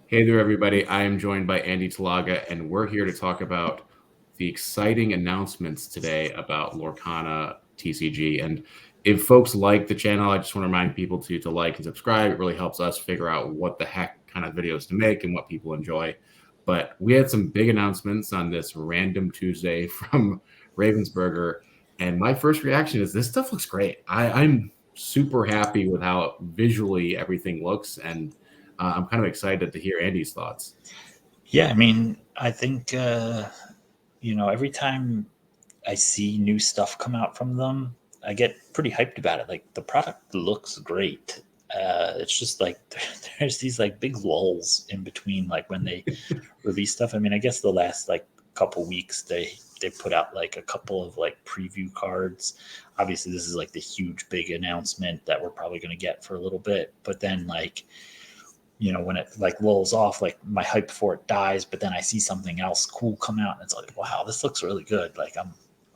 Hey there, everybody. I am joined by Andy Talaga, and we're here to talk about the exciting announcements today about Lorcana TCG. And if folks like the channel, I just want to remind people to like and subscribe. It really helps us figure out what the heck kind of videos to make and what people enjoy. But we had some big announcements on this random Tuesday from Ravensburger, and my first reaction is this stuff looks great. I'm super happy with how visually everything looks, and I'm kind of excited to hear Andy's thoughts. Yeah, I mean, I think every time I see new stuff come out from them, I get pretty hyped about it. Like the product looks great. It's just like there's these like big lulls in between, like when they release stuff. I mean, I guess the last like couple weeks they put out like a couple of like preview cards. Obviously, this is like the huge big announcement that we're probably going to get for a little bit, but then like when it like lulls off, like my hype for it dies, but then I see something else cool come out and it's like, wow, this looks really good. Like I'm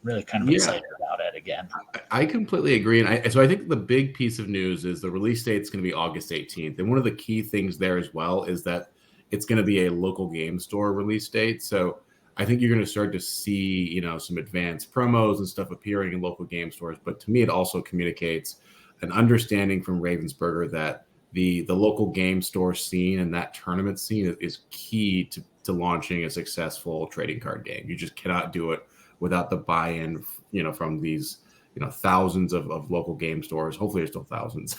really kind of Yeah, excited about it again. I completely agree. And so I think the big piece of news is the release date is going to be August 18th. And one of the key things there as well is that it's going to be a local game store release date. So I think you're going to start to see, some advanced promos and stuff appearing in local game stores. But to me, it also communicates an understanding from Ravensburger that the local game store scene and that tournament scene is key to launching a successful trading card game. You just cannot do it without the buy-in, from these, thousands of local game stores. Hopefully there's still thousands,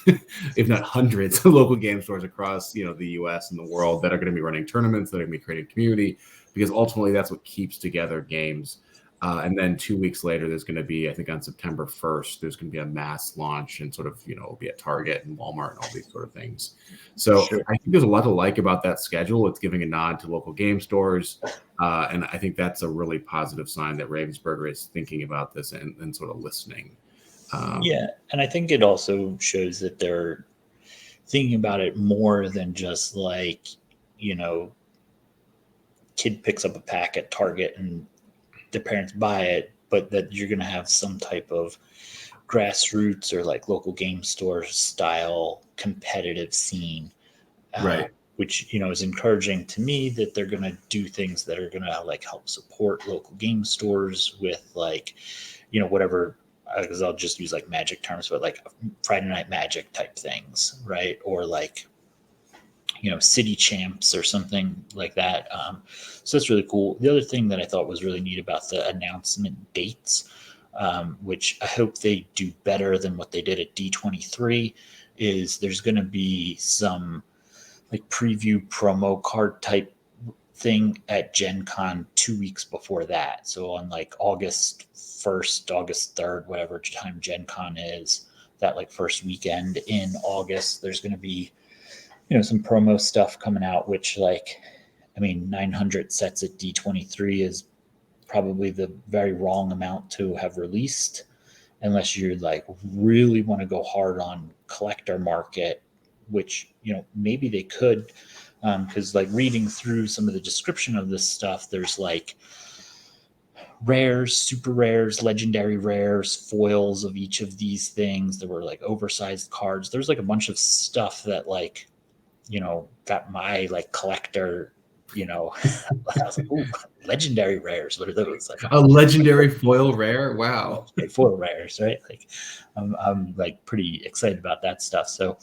if not hundreds of local game stores across, the US and the world that are going to be running tournaments, that are going to be creating community, because ultimately that's what keeps together games. And then 2 weeks later, there's going to be, I think on September 1st, there's going to be a mass launch and sort of, it'll be at Target and Walmart and all these sort of things. So Sure. I think there's a lot to like about that schedule. It's giving a nod to local game stores. And I think that's a really positive sign that Ravensburger is thinking about this and sort of listening. Yeah, and I think it also shows that they're thinking about it more than just like, you know, kid picks up a pack at Target and the parents buy it, but that you're going to have some type of grassroots or like local game store style competitive scene, uh, Right. which is encouraging to me that they're going to do things that are going to like help support local game stores with like whatever. Because I'll just use like magic terms, but like Friday Night Magic type things, right? Or like city champs or something like that. So that's really cool. The other thing that I thought was really neat about the announcement dates, which I hope they do better than what they did at D23, is there's going to be some like preview promo card type thing at Gen Con 2 weeks before that. So on like August 1st, August 3rd, whatever time Gen Con is, that like first weekend in August, there's going to be some promo stuff coming out, which like, I mean, 900 sets at D23 is probably the very wrong amount to have released unless you like really want to go hard on collector market, which maybe they could, because like reading through some of the description of this stuff, there's like rares, super rares, legendary rares, foils of each of these things. There were like oversized cards. There's like a bunch of stuff that like got my like collector, I was like, ooh, legendary rares. What are those? Like, A legendary foil rare. Wow. legendary foil rares, right? Like, I'm like pretty excited about that stuff. So,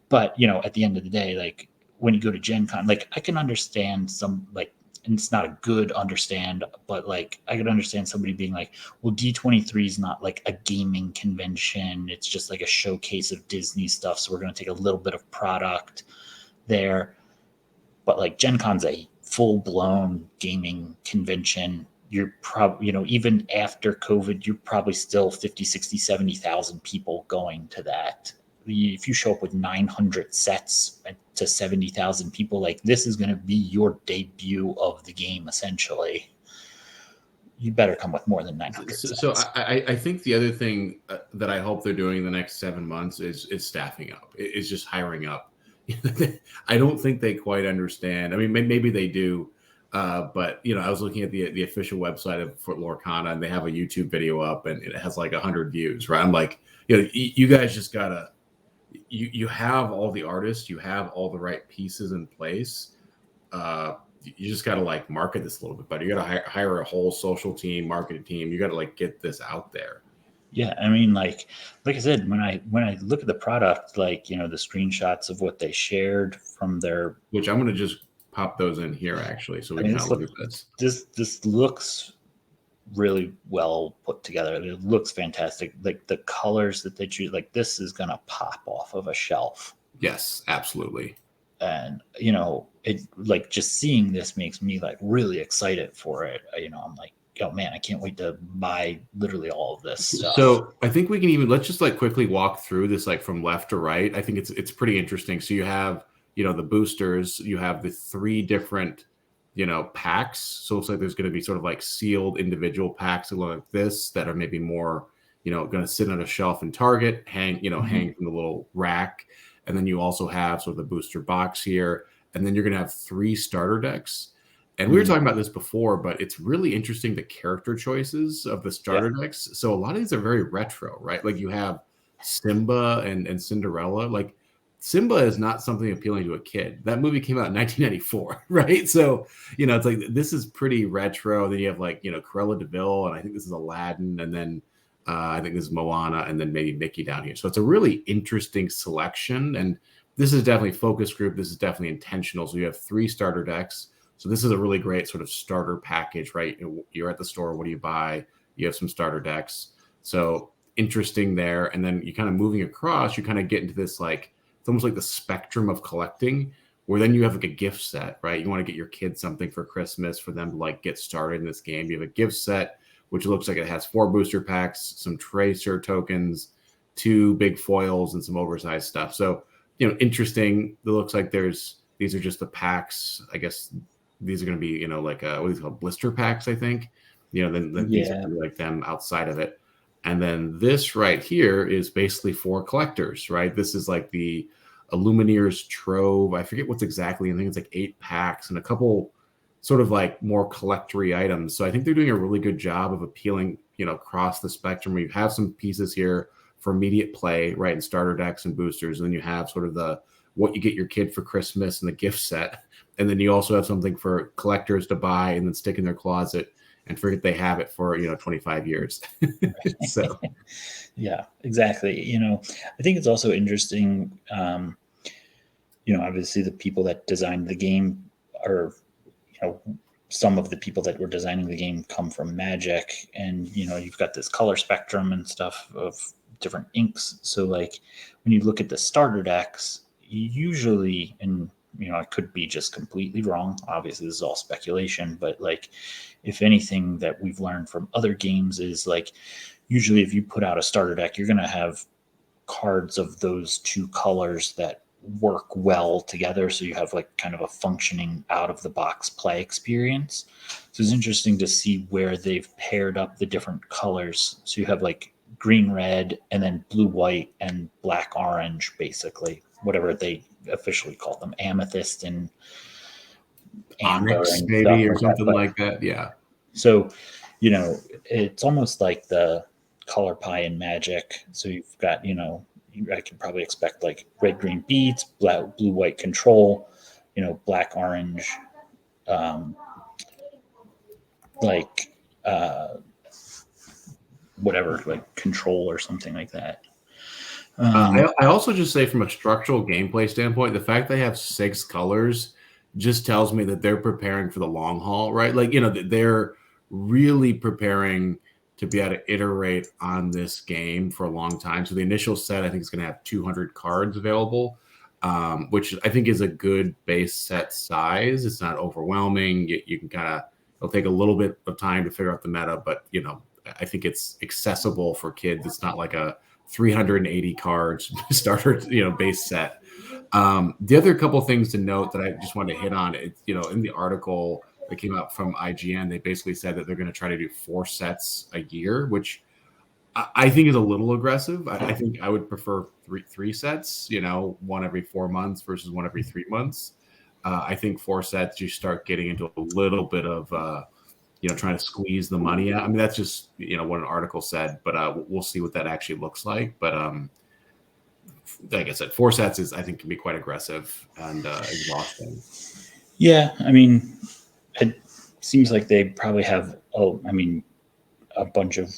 but at the end of the day, like when you go to Gen Con, like I can understand some like, and it's not a good understand, but like I could understand somebody being like, well, D23 is not like a gaming convention. It's just like a showcase of Disney stuff. So we're going to take a little bit of product there. But like Gen Con's a full blown gaming convention. You're probably, even after COVID, you're probably still 50, 60, 70,000 people going to that. If you show up with 900 sets to 70,000 people, like this is going to be your debut of the game essentially. You better come with more than 900 So sets. I think the other thing that I hope they're doing in the next 7 months is staffing up. Is just hiring up. I don't think they quite understand. I mean, maybe they do, but I was looking at the official website of Fort Lorcana, and they have a YouTube video up, and it has like 100 views. Right? I'm like, you guys just gotta. You have all the artists, you have all the right pieces in place. you just got to like market this a little bit better. You got to hire a whole social team, marketing team. You got to like get this out there. Yeah, I mean, like I said, when I look at the product, like the screenshots of what they shared from their, Which I'm going to just pop those in here actually, so I we mean, can kind of look at this. this looks really well put together. It looks fantastic. Like the colors that they choose, like this is gonna pop off of a shelf. Yes, absolutely. And it like just seeing this makes me like really excited for it. I'm like, oh man, I can't wait to buy literally all of this stuff. So I think we can even let's just like quickly walk through this like from left to right. I think it's pretty interesting. So you have the boosters, you have the three different packs. So it's like there's going to be sort of like sealed individual packs that look like this that are maybe more going to sit on a shelf and Target, hang hang from the little rack, and then you also have sort of the booster box here, and then you're going to have three starter decks. And we were talking about this before, but it's really interesting the character choices of the starter decks. So a lot of these are very retro, right? Like you have Simba and Cinderella. Like Simba is not something appealing to a kid. That movie came out in 1994, right? So, it's like this is pretty retro. Then you have like, Cruella de Vil, and I think this is Aladdin, and then I think this is Moana, and then maybe Mickey down here. So it's a really interesting selection. And this is definitely focus group. This is definitely intentional. So you have three starter decks. So this is a really great sort of starter package, right? You're at the store. What do you buy? You have some starter decks. So interesting there. And then you kind of moving across, you kind of get into this like, it's almost like the spectrum of collecting, where then you have like a gift set, right? You want to get your kids something for Christmas for them to like get started in this game. You have a gift set, which looks like it has 4 booster packs, some tracer tokens, 2 big foils, and some oversized stuff. So, interesting. It looks like these are just the packs. I guess these are going to be, like what is it called? Blister packs, I think. Then these are like them outside of it. And then this right here is basically for collectors, right? This is like the Illumineers Trove. I forget what's exactly. I think it's like 8 packs and a couple sort of like more collectory items. So I think they're doing a really good job of appealing, across the spectrum. We have some pieces here for immediate play, right? And starter decks and boosters. And then you have sort of the what you get your kid for Christmas and the gift set. And then you also have something for collectors to buy and then stick in their closet and forget they have it for 25 years. So yeah, exactly. I think it's also interesting. Obviously the people that designed the game are, some of the people that were designing the game come from Magic, and you've got this color spectrum and stuff of different inks. So like when you look at the starter decks, usually, and I could be just completely wrong, obviously this is all speculation, but like if anything that we've learned from other games is like usually if you put out a starter deck, you're going to have cards of those 2 colors that work well together, so you have like kind of a functioning out of the box play experience. So it's interesting to see where they've paired up the different colors. So you have like green red, and then blue white, and black orange, basically, whatever they officially call them, amethyst and amber Onyx, and maybe, or like something like that. Yeah. So it's almost like the color pie in Magic. So you've got I can probably expect like red green beads, blue white control, black orange, like whatever, like control or something like that. I also just say from a structural gameplay standpoint, the fact they have 6 colors just tells me that they're preparing for the long haul, right? Like, they're really preparing to be able to iterate on this game for a long time. So the initial set, I think, is going to have 200 cards available, which I think is a good base set size. It's not overwhelming. You can kind of, it'll take a little bit of time to figure out the meta, but, I think it's accessible for kids. It's not like a 380 cards starter, base set. The other couple things to note that I just wanted to hit on, it's, in the article that came out from IGN, they basically said that they're going to try to do 4 sets a year, which I think is a little aggressive. I think I would prefer three sets, one every 4 months versus one every 3 months. I think 4 sets, you start getting into a little bit of, trying to squeeze the money out. I mean, that's just, what an article said, but we'll see what that actually looks like. But like I said, 4 sets I think can be quite aggressive and exhausting. Yeah, I mean, it seems like they probably have, a bunch of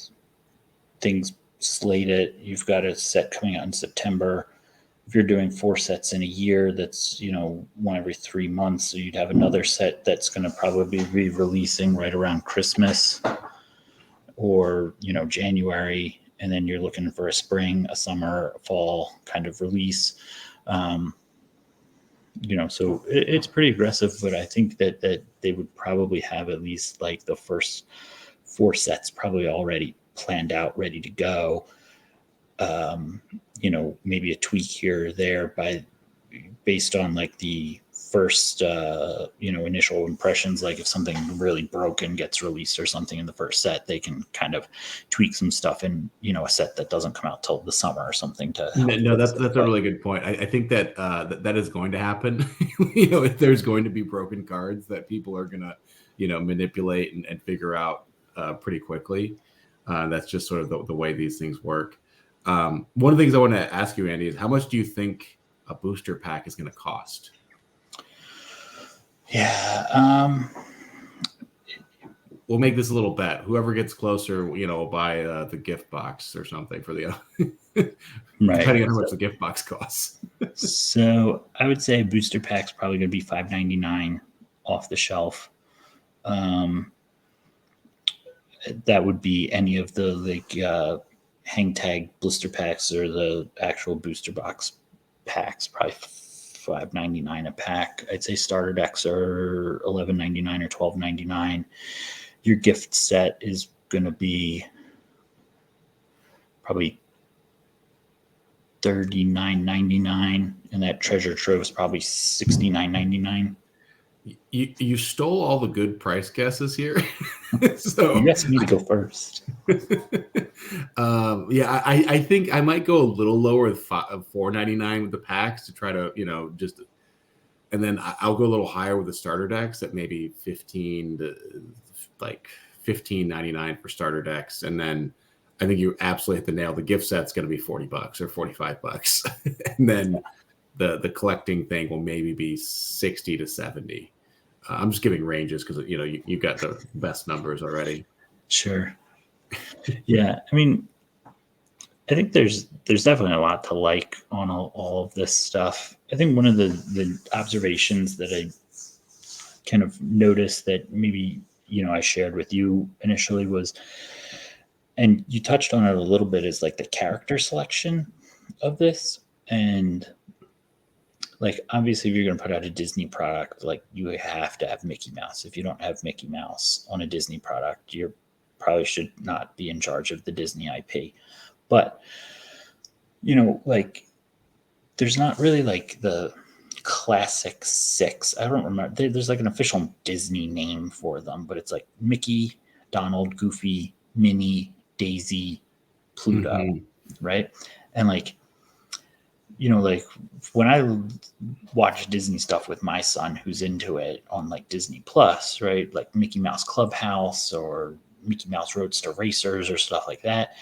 things slated. You've got a set coming out in September. If you're doing 4 sets in a year, that's, one every 3 months. So you'd have another set that's going to probably be releasing right around Christmas or, January. And then you're looking for a spring, a summer, a fall kind of release. Um, so it's pretty aggressive, but I think that they would probably have at least like the first 4 sets probably already planned out, ready to go. Maybe a tweak here or there based on like the first initial impressions. Like if something really broken gets released or something in the first set, they can kind of tweak some stuff in a set that doesn't come out till the summer or something to help No, fix that's it. a really good point. I think that that is going to happen. If there's going to be broken cards that people are gonna, manipulate and figure out pretty quickly. That's just sort of the way these things work. One of the things I want to ask you, Andy, is how much do you think a booster pack is going to cost? Yeah. We'll make this a little bet. Whoever gets closer, will buy the gift box or something for the Right. depending on how much the gift box costs. So I would say booster pack's probably going to be $5.99 off the shelf. That would be any of the hang tag blister packs or the actual booster box packs. Probably $5.99 a pack. I'd say starter decks are $11.99 or $12.99. Your gift set is going to be probably $39.99, and that treasure trove is probably $69.99. You stole all the good price guesses here. So you asked me to go first. Yeah, I think I might go a little lower with $4.99 with the packs to try to just, and then I'll go a little higher with the starter decks at maybe $15.99 for starter decks, and then I think you absolutely hit the nail. The gift set's going to be $40 or $45, and then the collecting thing will maybe be 60 to 70. I'm just giving ranges because you got the best numbers already. Sure. Yeah, I mean, I think there's definitely a lot to like on all of this stuff. I think one of the observations that I kind of noticed that maybe I shared with you initially was, and you touched on it a little bit, is like the character selection of this. And like obviously if you're going to put out a Disney product, like you have to have Mickey Mouse. If you don't have Mickey Mouse on a Disney product, you probably should not be in charge of the Disney IP. But like there's not really like the classic 6. I don't remember. There's like an official Disney name for them, but it's like Mickey, Donald, Goofy, Minnie, Daisy, Pluto, right? And like like when I watch Disney stuff with my son who's into it on like Disney Plus, right? Like Mickey Mouse Clubhouse or Mickey Mouse Roadster Racers or stuff like that.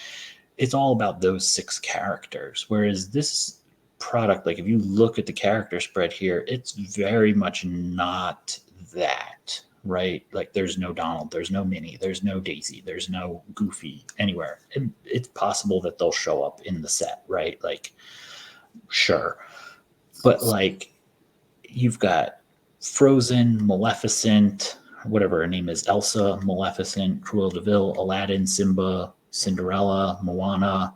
It's all about those 6 characters. Whereas this product, like if you look at the character spread here, it's very much not that, right? Like there's no Donald, there's no Minnie, there's no Daisy, there's no Goofy anywhere. It's possible that they'll show up in the set, right? Like, sure. But like you've got Frozen, Maleficent, whatever her name is, Elsa, Maleficent, Cruella de Vil, Aladdin, Simba, Cinderella, Moana,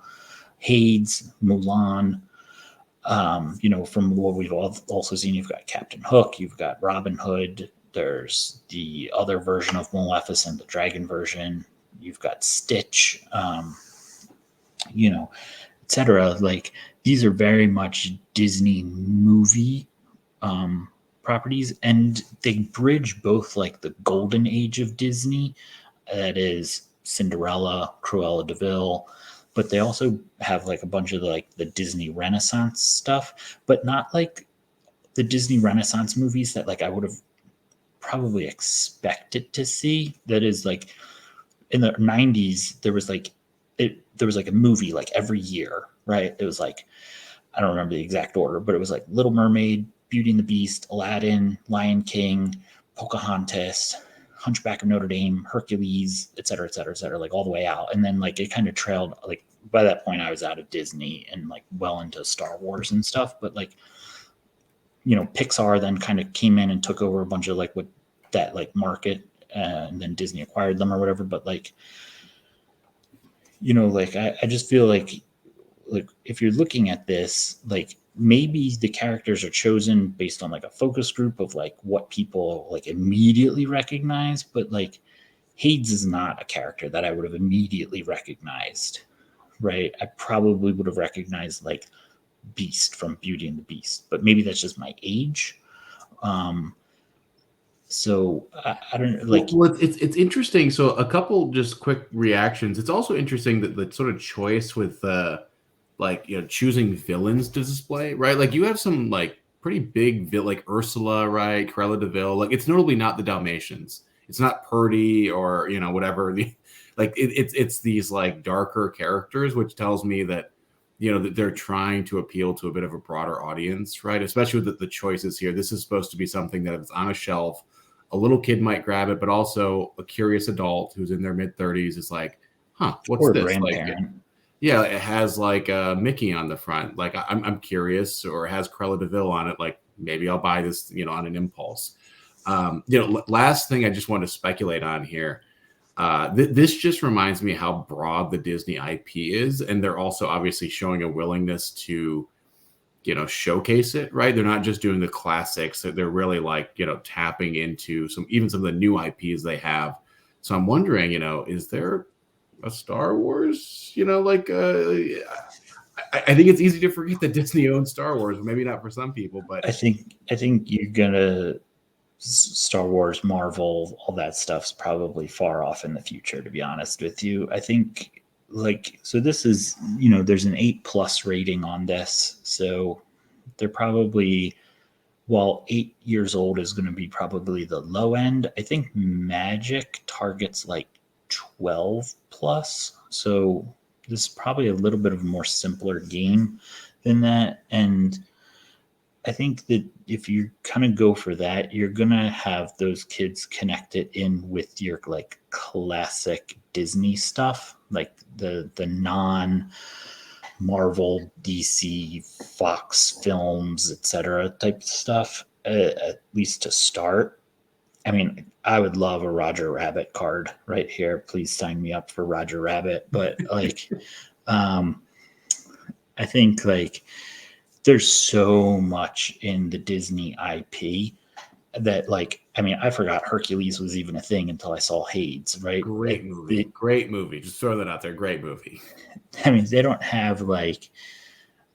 Hades, Mulan. From what we've also seen, you've got Captain Hook, you've got Robin Hood. There's the other version of Maleficent, the dragon version. You've got Stitch, etc. Like these are very much Disney movie properties, and they bridge both like the golden age of Disney, that is Cinderella, Cruella de Vil, but they also have like a bunch of like the Disney Renaissance stuff, but not like the Disney Renaissance movies that like I would have probably expected to see. That is like in the 90s there was like a movie like every year, right? It was like, I don't remember the exact order, but it was like Little Mermaid, Beauty and the Beast, Aladdin, Lion King, Pocahontas, Hunchback of Notre Dame, Hercules, et cetera, et cetera, et cetera, like all the way out. And then like it kind of trailed, like by that point I was out of Disney and like well into Star Wars and stuff. But like, you know, Pixar then kind of came in and took over a bunch of like what that like market, and then Disney acquired them or whatever. But like, you know, like I just feel like if you're looking at this, like maybe the characters are chosen based on like a focus group of like what people like immediately recognize, but like Hades is not a character that I would have immediately recognized, right? I probably would have recognized like Beast from Beauty and the Beast, but maybe that's just my age. So I don't like. Well, it's interesting. So a couple just quick reactions. It's also interesting that the sort of choice with like, you know, choosing villains to display, right? Like you have some like pretty big like Ursula, right? Cruella de Vil. Like it's notably not the Dalmatians. It's not Purdy or, you know, whatever. Like it's these like darker characters, which tells me that, you know, that they're trying to appeal to a bit of a broader audience, right? Especially with the choices here. This is supposed to be something that is on a shelf. A little kid might grab it, but also a curious adult who's in their mid-30s is like, huh, what's Or a this? grandparent. Like, yeah, it has like a Mickey on the front. Like I'm curious, or it has Cruella de Vil on it. Like maybe I'll buy this, you know, on an impulse. You know, last thing I just want to speculate on here. This just reminds me how broad the Disney IP is, and they're also obviously showing a willingness to, you know, showcase it, right? They're not just doing the classics. They're really like, you know, tapping into even some of the new IPs they have. So I'm wondering, you know, is there a Star Wars, you know, like I think it's easy to forget that Disney owns Star Wars. Maybe not for some people, but I think you're gonna Star Wars, Marvel, all that stuff's probably far off in the future, to be honest with you. I think like so this is, you know, there's an 8+ rating on this. So they're probably, while 8 years old is going to be probably the low end, I think Magic targets like 12 plus. So this is probably a little bit of a more simpler game than that. And I think that if you kind of go for that, you're going to have those kids connected in with your like classic Disney stuff, like the non Marvel, DC, Fox films, etc. type stuff, at least to start. I mean, I would love a Roger Rabbit card right here. Please sign me up for Roger Rabbit. But like, I think like there's so much in the Disney IP that like, I mean, I forgot Hercules was even a thing until I saw Hades, right? great movie. Great movie. Just throw that out there. Great movie. I mean, they don't have like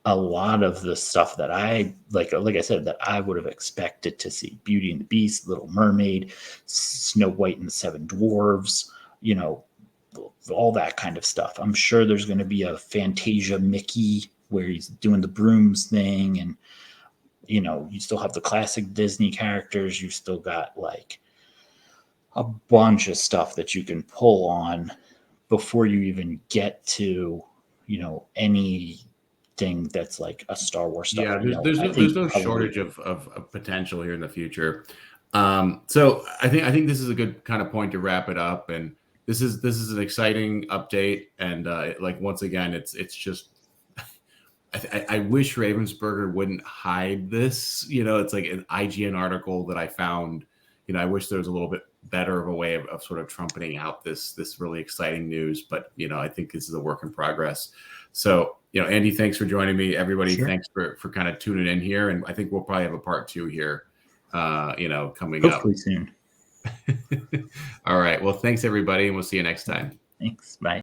a lot of the stuff that I like I said, that I would have expected to see. Beauty and the Beast, Little Mermaid, Snow White and the Seven Dwarves, you know, all that kind of stuff. I'm sure there's going to be a Fantasia Mickey where he's doing the brooms thing, and you know, you still have the classic Disney characters. You've still got like a bunch of stuff that you can pull on before you even get to, you know, anything that's like a Star Wars stuff. Yeah, You know, there's no shortage of potential here in the future. So I think this is a good kind of point to wrap it up. And this is an exciting update. And like once again, it's just I wish Ravensburger wouldn't hide this. You know, it's like an IGN article that I found. You know, I wish there was a little bit better of a way of sort of trumpeting out this really exciting news. But you know, I think this is a work in progress. So you know, Andy, thanks for joining me. Everybody, Sure. thanks for kind of tuning in here. And I think we'll probably have a part 2 here. You know, coming Hopefully soon. up. All right. Well, thanks everybody, and we'll see you next time. Thanks. Bye.